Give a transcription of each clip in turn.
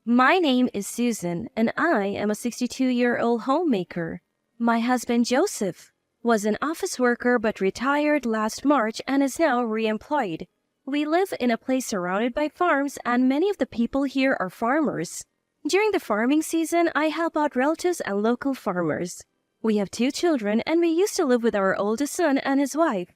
My name is Susan, and I am a 62-year-old homemaker. My husband Joseph was an office worker but retired last March and is now re-employed. We live in a place surrounded by farms, and many of the people here are farmers. During the farming season, I help out relatives and local farmers. We have 2 children, and we used to live with our oldest son and his wife.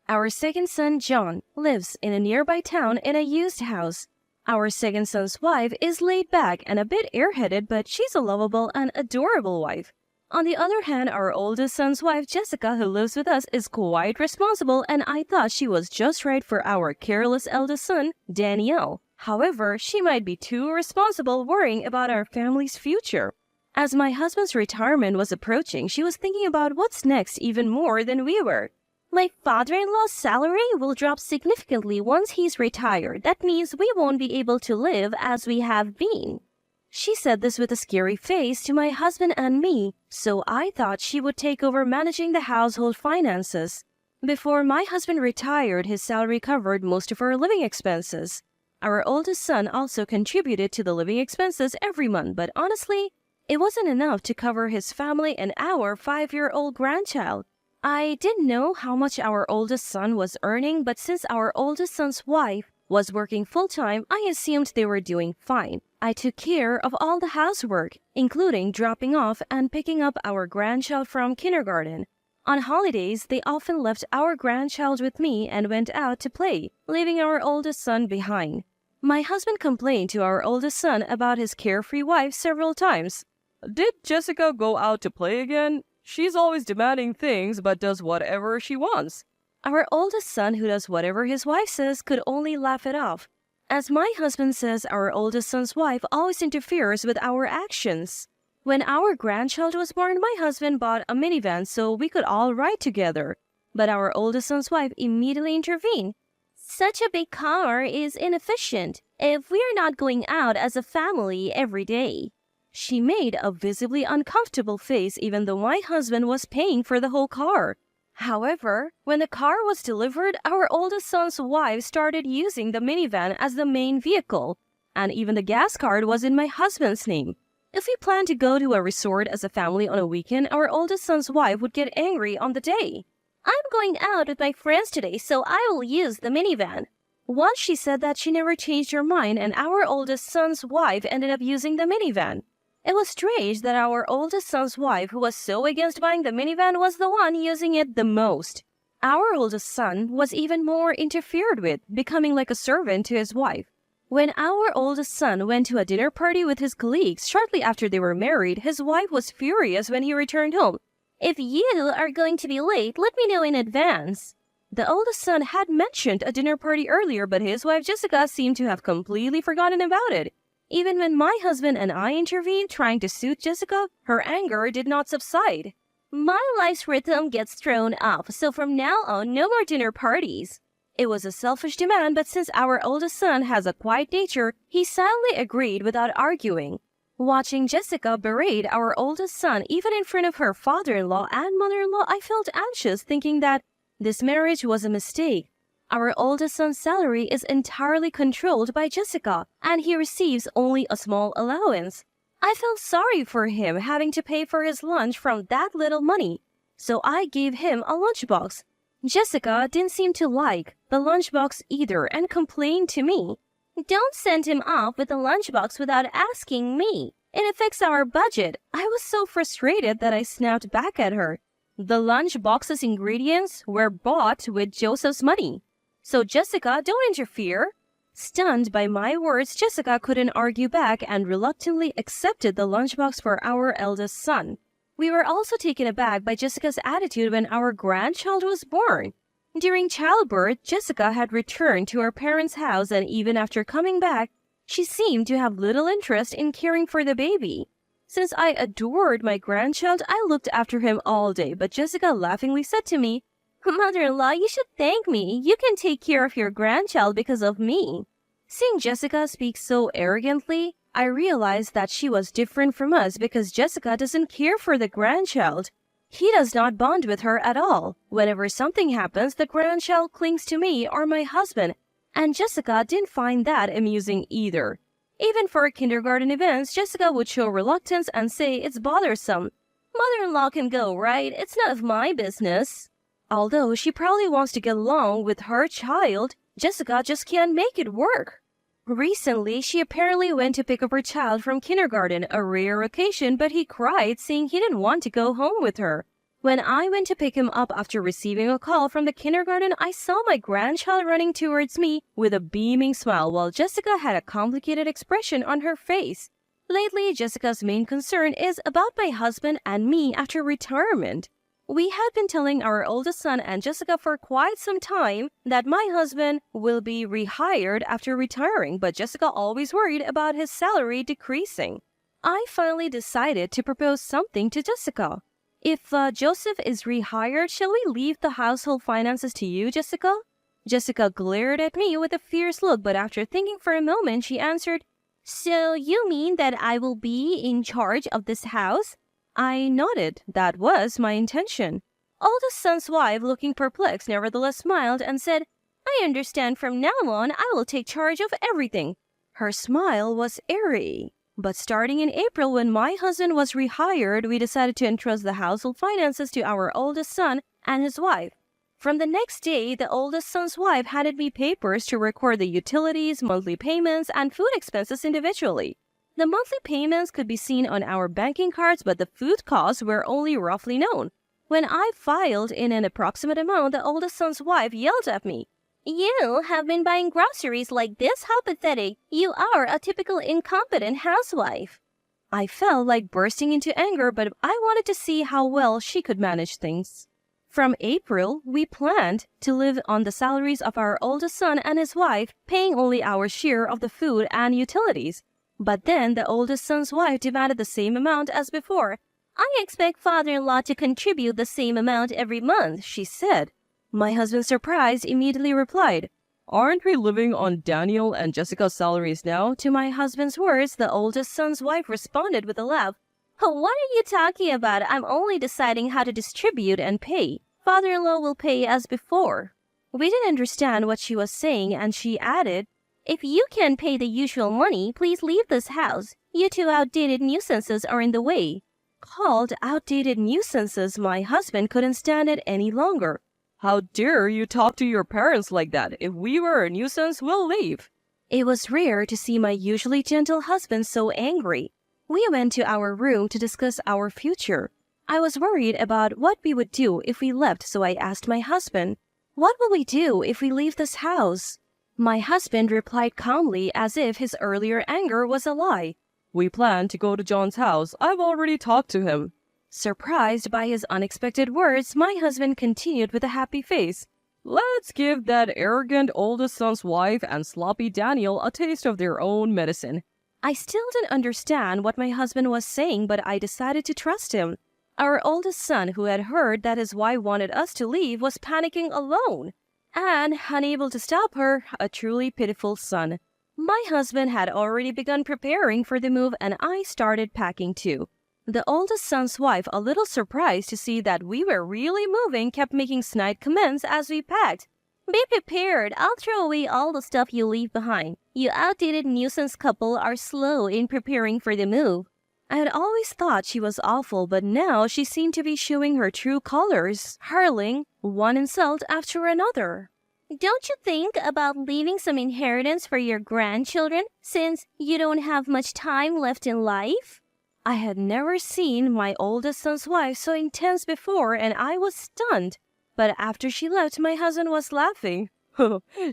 Our second son, John, lives in a nearby town in a used house. Our second son's wife is laid back and a bit airheaded, but she's a lovable and adorable wife. On the other hand, our oldest son's wife, Jessica, who lives with us, is quite responsible, and I thought she was just right for our careless eldest son, Danielle. However, she might be too responsible, worrying about our family's future. As my husband's retirement was approaching, she was thinking about what's next even more than we were. My father-in-law's salary will drop significantly once he's retired. That means we won't be able to live as we have been. She said this with a scary face to my husband and me, so I thought she would take over managing the household finances. Before my husband retired, his salary covered most of our living expenses. Our oldest son also contributed to the living expenses every month, but honestly, it wasn't enough to cover his family and our 5-year-old grandchild. I didn't know how much our oldest son was earning, but since our oldest son's wife was working full-time, I assumed they were doing fine. I took care of all the housework, including dropping off and picking up our grandchild from kindergarten. On holidays, they often left our grandchild with me and went out to play, leaving our oldest son behind. My husband complained to our oldest son about his carefree wife several times. "Did Jessica go out to play again? She's always demanding things but does whatever she wants." Our oldest son, who does whatever his wife says, could only laugh it off. As my husband says, our oldest son's wife always interferes with our actions. When our grandchild was born, my husband bought a minivan so we could all ride together. But our oldest son's wife immediately intervened. "Such a big car is inefficient if we're not going out as a family every day." She made a visibly uncomfortable face even though my husband was paying for the whole car. However, when the car was delivered, our oldest son's wife started using the minivan as the main vehicle, and even the gas card was in my husband's name. If we planned to go to a resort as a family on a weekend, our oldest son's wife would get angry on the day. "I'm going out with my friends today, so I will use the minivan." Once she said that, she never changed her mind, and our oldest son's wife ended up using the minivan. It was strange that our oldest son's wife, who was so against buying the minivan, was the one using it the most. Our oldest son was even more interfered with, becoming like a servant to his wife. When our oldest son went to a dinner party with his colleagues shortly after they were married, his wife was furious when he returned home. "If you are going to be late, let me know in advance." The oldest son had mentioned a dinner party earlier, but his wife Jessica seemed to have completely forgotten about it. Even when my husband and I intervened trying to soothe Jessica, her anger did not subside. "My life's rhythm gets thrown off, so from now on, no more dinner parties." It was a selfish demand, but since our oldest son has a quiet nature, he silently agreed without arguing. Watching Jessica berate our oldest son, even in front of her father-in-law and mother-in-law, I felt anxious, thinking that this marriage was a mistake. Our oldest son's salary is entirely controlled by Jessica, and he receives only a small allowance. I felt sorry for him having to pay for his lunch from that little money, so I gave him a lunchbox. Jessica didn't seem to like the lunchbox either and complained to me. "Don't send him off with a lunchbox without asking me. It affects our budget." I was so frustrated that I snapped back at her. The lunchbox's ingredients were bought with Joseph's money. "So Jessica, don't interfere." Stunned by my words, Jessica couldn't argue back and reluctantly accepted the lunchbox for our eldest son. We were also taken aback by Jessica's attitude when our grandchild was born. During childbirth, Jessica had returned to her parents' house, and even after coming back, she seemed to have little interest in caring for the baby. Since I adored my grandchild, I looked after him all day, but Jessica laughingly said to me, "Mother-in-law, you should thank me. You can take care of your grandchild because of me." Seeing Jessica speak so arrogantly, I realized that she was different from us because Jessica doesn't care for the grandchild. He does not bond with her at all. Whenever something happens, the grandchild clings to me or my husband, and Jessica didn't find that amusing either. Even for kindergarten events, Jessica would show reluctance and say it's bothersome. Mother-in-law can go, right? It's none of my business. Although she probably wants to get along with her child, Jessica just can't make it work. Recently, she apparently went to pick up her child from kindergarten, a rare occasion, but he cried saying he didn't want to go home with her. When I went to pick him up after receiving a call from the kindergarten, I saw my grandchild running towards me with a beaming smile while Jessica had a complicated expression on her face. Lately, Jessica's main concern is about my husband and me after retirement. We had been telling our oldest son and Jessica for quite some time that my husband will be rehired after retiring, but Jessica always worried about his salary decreasing. I finally decided to propose something to Jessica. If Joseph is rehired, shall we leave the household finances to you, Jessica? Jessica glared at me with a fierce look, but after thinking for a moment, she answered, "So you mean that I will be in charge of this house?" I nodded. That was my intention. Oldest son's wife, looking perplexed, nevertheless smiled and said, "I understand from now on I will take charge of everything." Her smile was airy. But starting in April, when my husband was rehired, we decided to entrust the household finances to our oldest son and his wife. From the next day, the oldest son's wife handed me papers to record the utilities, monthly payments, and food expenses individually. The monthly payments could be seen on our banking cards, but the food costs were only roughly known. When I filed in an approximate amount, the oldest son's wife yelled at me, "You have been buying groceries like this? How pathetic. You are a typical incompetent housewife." I felt like bursting into anger, but I wanted to see how well she could manage things. From April, we planned to live on the salaries of our oldest son and his wife, paying only our share of the food and utilities. But then the oldest son's wife demanded the same amount as before. "I expect father-in-law to contribute the same amount every month," she said. My husband, surprised, immediately replied, "Aren't we living on Daniel and Jessica's salaries now?" To my husband's words, the oldest son's wife responded with a laugh, "What are you talking about? I'm only deciding how to distribute and pay. Father-in-law will pay as before." We didn't understand what she was saying, and she added, "If you can't pay the usual money, please leave this house. You two outdated nuisances are in the way." Called outdated nuisances, my husband couldn't stand it any longer. "How dare you talk to your parents like that? If we were a nuisance, we'll leave." It was rare to see my usually gentle husband so angry. We went to our room to discuss our future. I was worried about what we would do if we left, so I asked my husband, "What will we do if we leave this house?" My husband replied calmly, as if his earlier anger was a lie, "We plan to go to John's house. I've already talked to him." Surprised by his unexpected words, my husband continued with a happy face, "Let's give that arrogant oldest son's wife and sloppy Daniel a taste of their own medicine." I still didn't understand what my husband was saying, but I decided to trust him. Our oldest son, who had heard that his wife wanted us to leave, was panicking alone. And, unable to stop her, a truly pitiful son. My husband had already begun preparing for the move, and I started packing too. The oldest son's wife, a little surprised to see that we were really moving, kept making snide comments as we packed. "Be prepared. I'll throw away all the stuff you leave behind. You outdated nuisance couple are slow in preparing for the move." I had always thought she was awful, but now she seemed to be showing her true colors, hurling one insult after another. "Don't you think about leaving some inheritance for your grandchildren, since you don't have much time left in life?" I had never seen my oldest son's wife so intense before, and I was stunned. But after she left, my husband was laughing.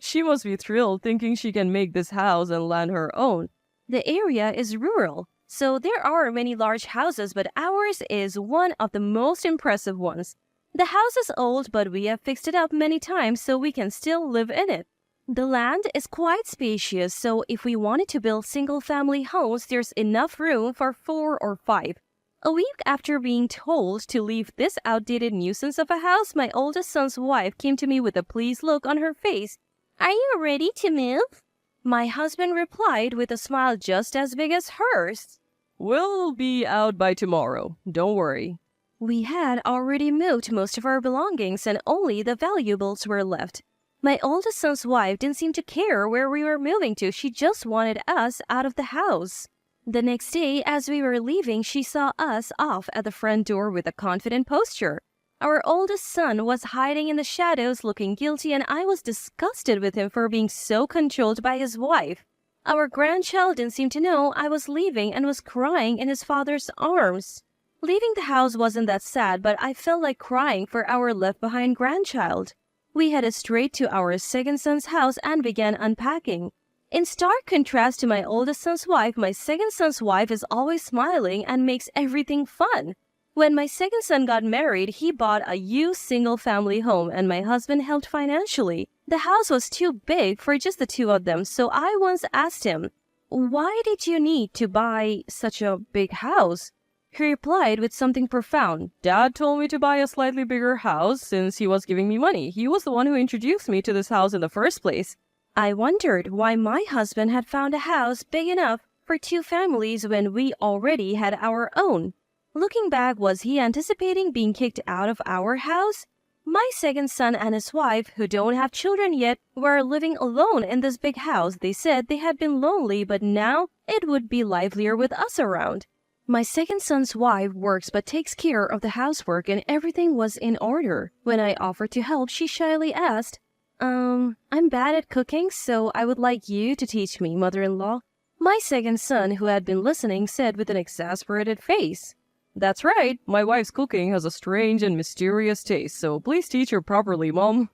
"She must be thrilled thinking she can make this house and land her own. The area is rural, so there are many large houses, but ours is one of the most impressive ones. The house is old, but we have fixed it up many times so we can still live in it. The land is quite spacious, so if we wanted to build single-family homes, there's enough room for 4 or 5. A week after being told to leave this outdated nuisance of a house, my oldest son's wife came to me with a pleased look on her face. "Are you ready to move?" My husband replied with a smile just as big as hers. "We'll be out by tomorrow. Don't worry." We had already moved most of our belongings and only the valuables were left. My oldest son's wife didn't seem to care where we were moving to. She just wanted us out of the house. The next day, as we were leaving, she saw us off at the front door with a confident posture. Our oldest son was hiding in the shadows, looking guilty, and I was disgusted with him for being so controlled by his wife. Our grandchild didn't seem to know I was leaving and was crying in his father's arms. Leaving the house wasn't that sad, but I felt like crying for our left-behind grandchild. We headed straight to our second son's house and began unpacking. In stark contrast to my oldest son's wife, my second son's wife is always smiling and makes everything fun. When my second son got married, he bought a used single-family home and my husband helped financially. The house was too big for just the two of them, so I once asked him, "Why did you need to buy such a big house?" He replied with something profound. "Dad told me to buy a slightly bigger house since he was giving me money. He was the one who introduced me to this house in the first place." I wondered why my husband had found a house big enough for two families when we already had our own. Looking back, was he anticipating being kicked out of our house? My second son and his wife, who don't have children yet, were living alone in this big house. They said they had been lonely, but now it would be livelier with us around. My second son's wife works but takes care of the housework and everything was in order. When I offered to help, she shyly asked, I'm bad at cooking, so I would like you to teach me, mother-in-law." My second son, who had been listening, said with an exasperated face, "That's right, my wife's cooking has a strange and mysterious taste, so please teach her properly, Mom."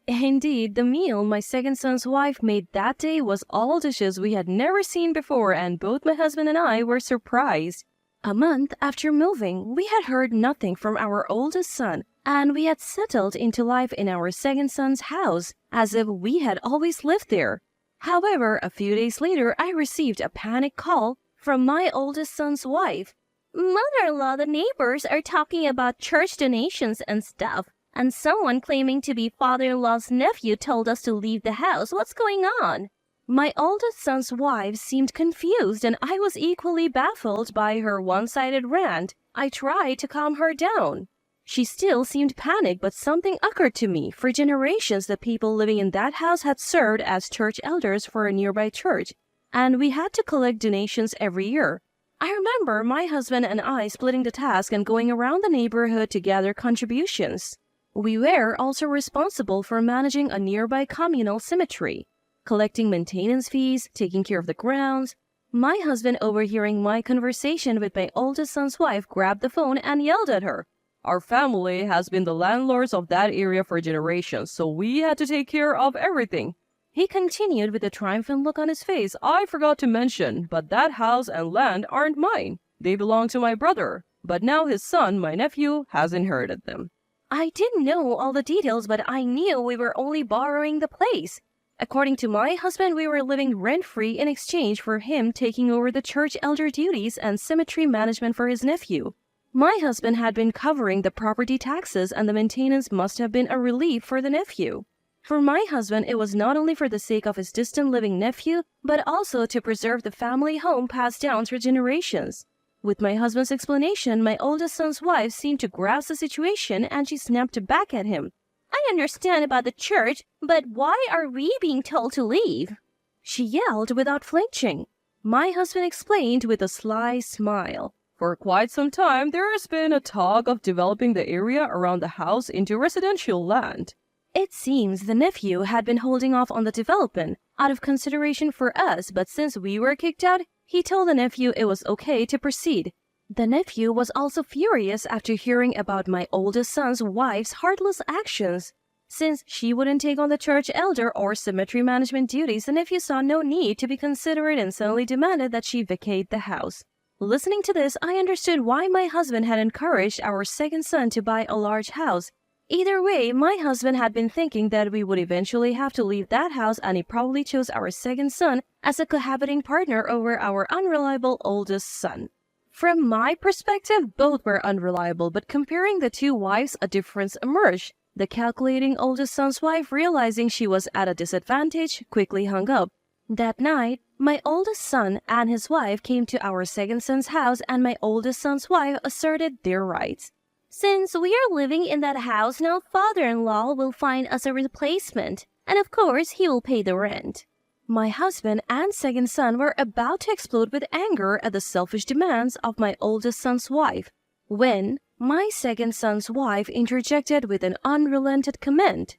Indeed, the meal my second son's wife made that day was all dishes we had never seen before, and both my husband and I were surprised. A month after moving, we had heard nothing from our oldest son, and we had settled into life in our second son's house, as if we had always lived there. However, a few days later, I received a panic call from my oldest son's wife. "Mother-in-law, the neighbors are talking about church donations and stuff, and someone claiming to be father-in-law's nephew told us to leave the house. What's going on?" My oldest son's wife seemed confused, and I was equally baffled by her one-sided rant. I tried to calm her down. She still seemed panicked, but something occurred to me. For generations, the people living in that house had served as church elders for a nearby church, and we had to collect donations every year. I remember my husband and I splitting the task and going around the neighborhood to gather contributions. We were also responsible for managing a nearby communal cemetery, collecting maintenance fees, taking care of the grounds. My husband, overhearing my conversation with my oldest son's wife, grabbed the phone and yelled at her, "Our family has been the landlords of that area for generations, so we had to take care of everything." He continued with a triumphant look on his face, "I forgot to mention, but that house and land aren't mine. They belong to my brother, but now his son, my nephew, has inherited them." I didn't know all the details, but I knew we were only borrowing the place. According to my husband, we were living rent-free in exchange for him taking over the church elder duties and cemetery management for his nephew. My husband had been covering the property taxes, and the maintenance must have been a relief for the nephew. For my husband, it was not only for the sake of his distant living nephew, but also to preserve the family home passed down through generations. With my husband's explanation, my oldest son's wife seemed to grasp the situation, and she snapped back at him. "I understand about the church, but why are we being told to leave?" She yelled without flinching. My husband explained with a sly smile. "For quite some time, there has been a talk of developing the area around the house into residential land." It seems the nephew had been holding off on the development out of consideration for us, but since we were kicked out, he told the nephew it was okay to proceed. The nephew was also furious after hearing about my oldest son's wife's heartless actions. Since she wouldn't take on the church elder or cemetery management duties, the nephew saw no need to be considerate and suddenly demanded that she vacate the house. Listening to this, I understood why my husband had encouraged our second son to buy a large house. Either way, my husband had been thinking that we would eventually have to leave that house, and he probably chose our second son as a cohabiting partner over our unreliable oldest son. From my perspective, both were unreliable, but comparing the two wives, a difference emerged. The calculating oldest son's wife, realizing she was at a disadvantage, quickly hung up. That night, my oldest son and his wife came to our second son's house, and my oldest son's wife asserted their rights. "Since we are living in that house now, father-in-law will find us a replacement. And of course, he will pay the rent. My husband and second son were about to explode with anger at the selfish demands of my oldest son's wife when my second son's wife interjected with an unrelenting comment.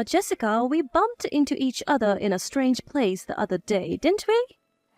Jessica, we bumped into each other in a strange place the other day, didn't we?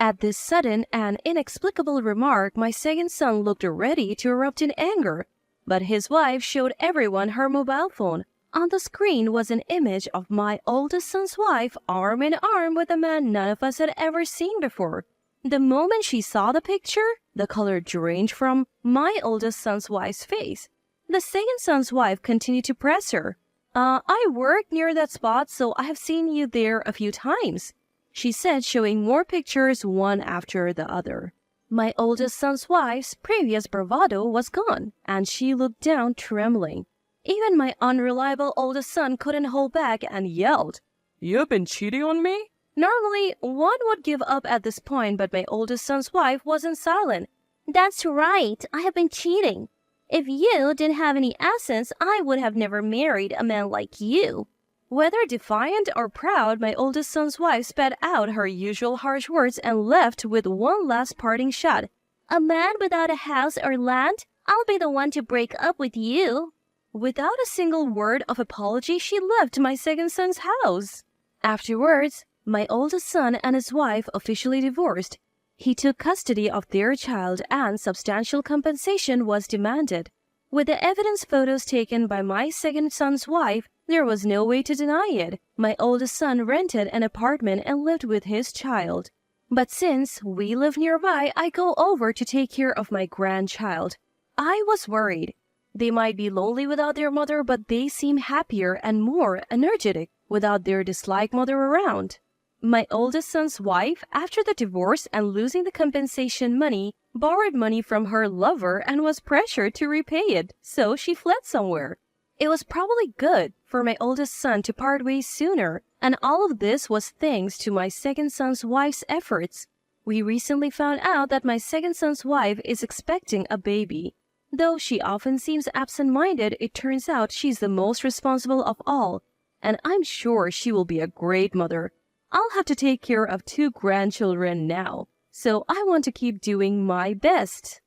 At this sudden and inexplicable remark, my second son looked ready to erupt in anger, but his wife showed everyone her mobile phone. On the screen was an image of my oldest son's wife arm in arm with a man none of us had ever seen before. The moment she saw the picture, the color drained from my oldest son's wife's face. The second son's wife continued to press her. I work near that spot, so I have seen you there a few times, she said, showing more pictures one after the other. My oldest son's wife's previous bravado was gone, and she looked down trembling. Even my unreliable oldest son couldn't hold back and yelled, "You've been cheating on me?" Normally, one would give up at this point, but my oldest son's wife wasn't silent. "That's right, I have been cheating. If you didn't have any assets, I would have never married a man like you." Whether defiant or proud, my oldest son's wife spat out her usual harsh words and left with one last parting shot. "A man without a house or land? I'll be the one to break up with you." Without a single word of apology, she left my second son's house. Afterwards, my oldest son and his wife officially divorced. He took custody of their child and substantial compensation was demanded. With the evidence photos taken by my second son's wife, there was no way to deny it. My oldest son rented an apartment and lived with his child. But since we live nearby, I go over to take care of my grandchild. I was worried. They might be lonely without their mother, but they seem happier and more energetic without their disliked mother around. My oldest son's wife, after the divorce and losing the compensation money, borrowed money from her lover and was pressured to repay it, so she fled somewhere. It was probably good for my oldest son to part ways sooner, and all of this was thanks to my second son's wife's efforts. We recently found out that my second son's wife is expecting a baby. Though she often seems absent-minded, it turns out she's the most responsible of all, and I'm sure she will be a great mother. I'll have to take care of 2 grandchildren now, so I want to keep doing my best.